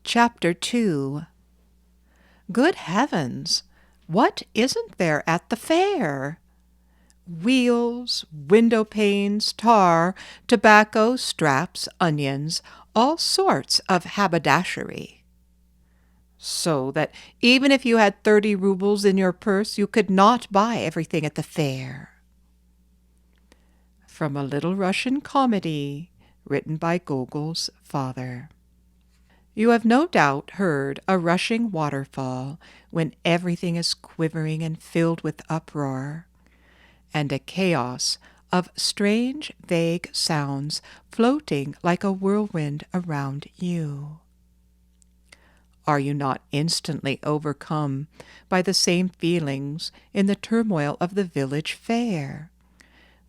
Chapter 2. Good heavens! What isn't there at the fair? Wheels, window panes, tar, tobacco, straps, onions, all sorts of haberdashery. So that even if you had 30 rubles in your purse, you could not buy everything at the fair. From a Little Russian comedy written by Gogol's father. You have no doubt heard a rushing waterfall when everything is quivering and filled with uproar, and a chaos of strange, vague sounds floating like a whirlwind around you. Are you not instantly overcome by the same feelings in the turmoil of the village fair,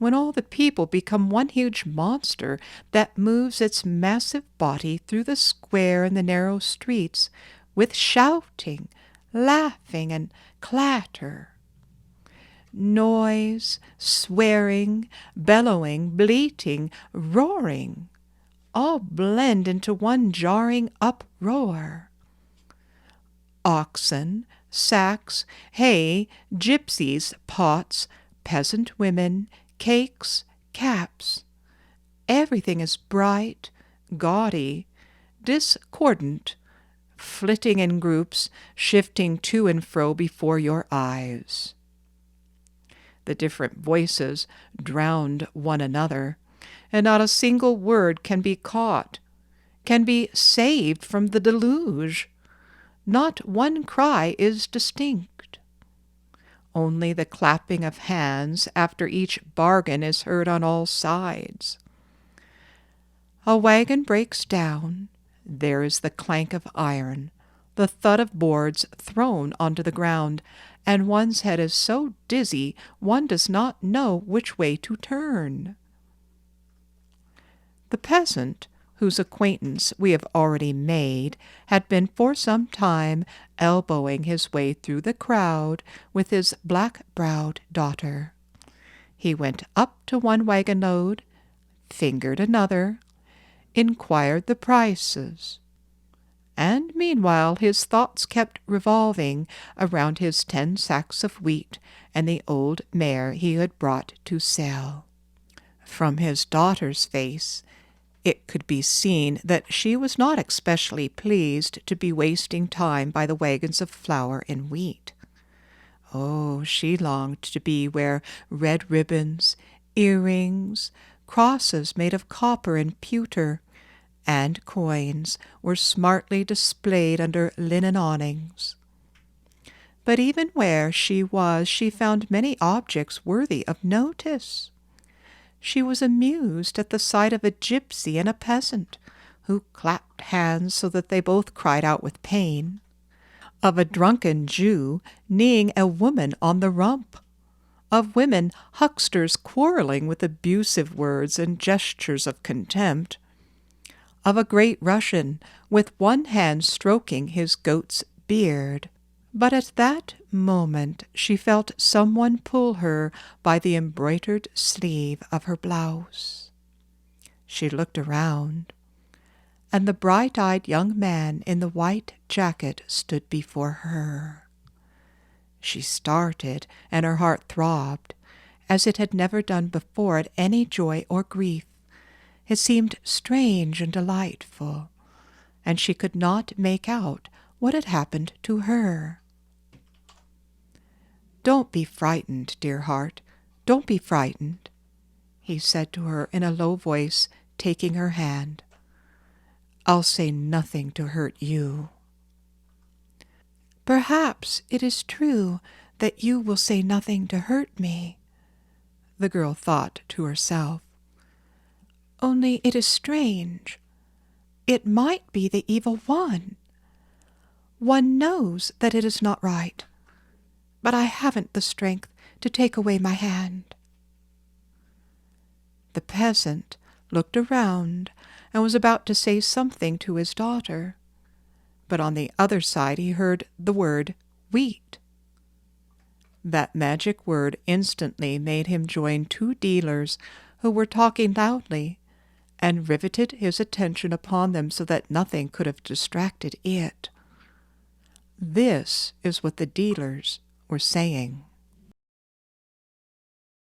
when all the people become one huge monster that moves its massive body through the square and the narrow streets with shouting, laughing, and clatter? Noise, swearing, bellowing, bleating, roaring, all blend into one jarring uproar. Oxen, sacks, hay, gypsies, pots, peasant women, cakes, caps. Everything is bright, gaudy, discordant, flitting in groups, shifting to and fro before your eyes. The different voices drown one another, and not a single word can be caught, can be saved from the deluge. Not one cry is distinct. Only the clapping of hands after each bargain is heard on all sides. A wagon breaks down. There is the clank of iron, the thud of boards thrown onto the ground, and one's head is so dizzy one does not know which way to turn. The peasant, whose acquaintance we have already made, had been for some time elbowing his way through the crowd with his black-browed daughter. He went up to one wagon load, fingered another, inquired the prices, and meanwhile his thoughts kept revolving around his 10 sacks of wheat and the old mare he had brought to sell. From his daughter's face it could be seen that she was not especially pleased to be wasting time by the wagons of flour and wheat. Oh, she longed to be where red ribbons, earrings, crosses made of copper and pewter, and coins were smartly displayed under linen awnings. But even where she was, she found many objects worthy of notice. She was amused at the sight of a gypsy and a peasant, who clapped hands so that they both cried out with pain, of a drunken Jew kneeing a woman on the rump, of women hucksters quarreling with abusive words and gestures of contempt, of a great Russian with one hand stroking his goat's beard. But at that moment she felt someone pull her by the embroidered sleeve of her blouse. She looked around, and the bright-eyed young man in the white jacket stood before her. She started, and her heart throbbed, as it had never done before at any joy or grief. It seemed strange and delightful, and she could not make out what had happened to her. "Don't be frightened, dear heart, don't be frightened," he said to her in a low voice, taking her hand. "I'll say nothing to hurt you." "Perhaps it is true that you will say nothing to hurt me," the girl thought to herself. "Only it is strange. It might be the evil one. One knows that it is not right, but I haven't the strength to take away my hand." The peasant looked around and was about to say something to his daughter, but on the other side he heard the word wheat. That magic word instantly made him join 2 dealers who were talking loudly, and riveted his attention upon them so that nothing could have distracted it. This is what the dealers were saying.